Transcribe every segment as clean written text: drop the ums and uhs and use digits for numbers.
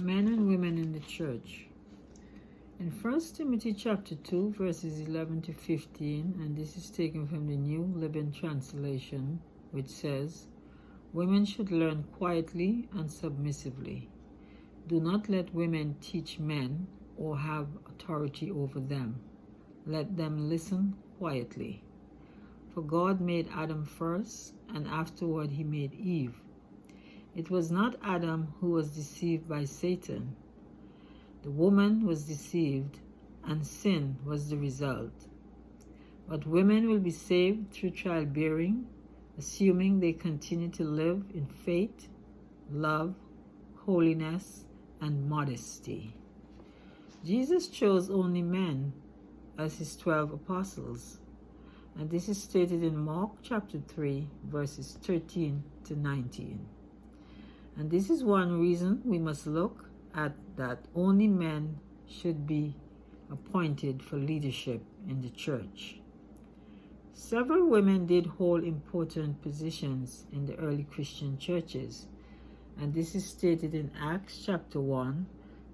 Men and women in the church. In 1 Timothy chapter 2, verses 11 to 15, and this is taken from the New Living Translation, which says, "Women should learn quietly and submissively. Do not let women teach men or have authority over them. Let them listen quietly. For God made Adam first, and afterward he made Eve. It was not Adam who was deceived by Satan. The woman was deceived, and sin was the result. But women will be saved through childbearing, assuming they continue to live in faith, love, holiness, and modesty." Jesus chose only men as his 12 apostles, and this is stated in Mark chapter 3, verses 13 to 19. And this is one reason we must look at that only men should be appointed for leadership in the church. Several women did hold important positions in the early Christian churches, and this is stated in Acts chapter 1,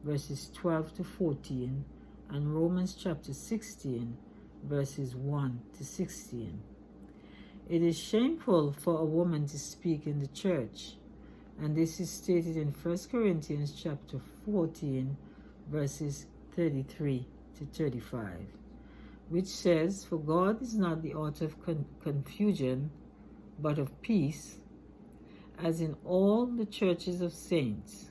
verses 12 to 14, and Romans chapter 16, verses 1 to 16. It is shameful for a woman to speak in the church, and this is stated in 1 Corinthians chapter 14, verses 33 to 35, which says, "For God is not the author of confusion, but of peace, as in all the churches of saints.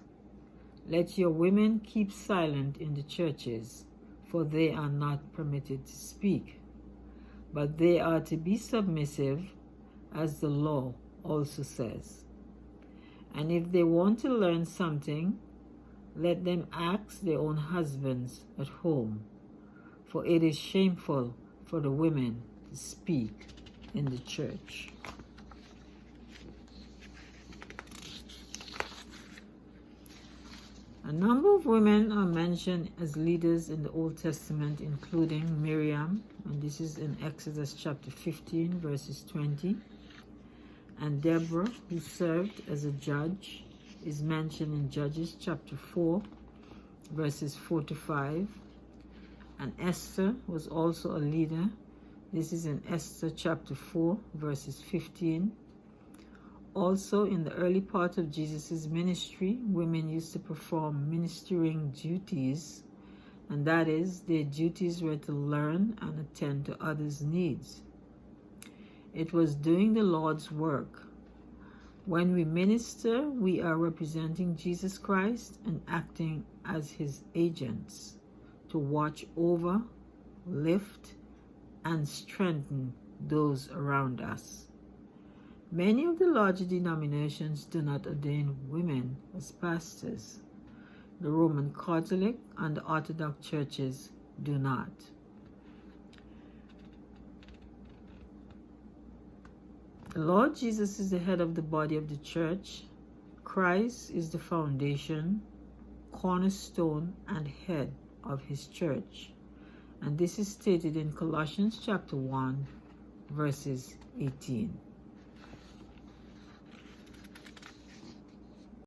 Let your women keep silent in the churches, for they are not permitted to speak, but they are to be submissive, as the law also says. And if they want to learn something, let them ask their own husbands at home, for it is shameful for the women to speak in the church." A number of women are mentioned as leaders in the Old Testament, including Miriam, and this is in Exodus chapter 15, verses 20. And Deborah, who served as a judge, is mentioned in Judges chapter 4, verses 4 to 5. And Esther was also a leader. This is in Esther chapter 4, verses 15. Also, in the early part of Jesus' ministry, women used to perform ministering duties, and that is, their duties were to learn and attend to others' needs. It was doing the Lord's work. When we minister, we are representing Jesus Christ and acting as his agents to watch over, lift, and strengthen those around us. Many of the larger denominations do not ordain women as pastors. The Roman Catholic and the Orthodox churches do not. The Lord Jesus is the head of the body of the church. Christ is the foundation, cornerstone, and head of his church. And this is stated in Colossians chapter 1, verses 18.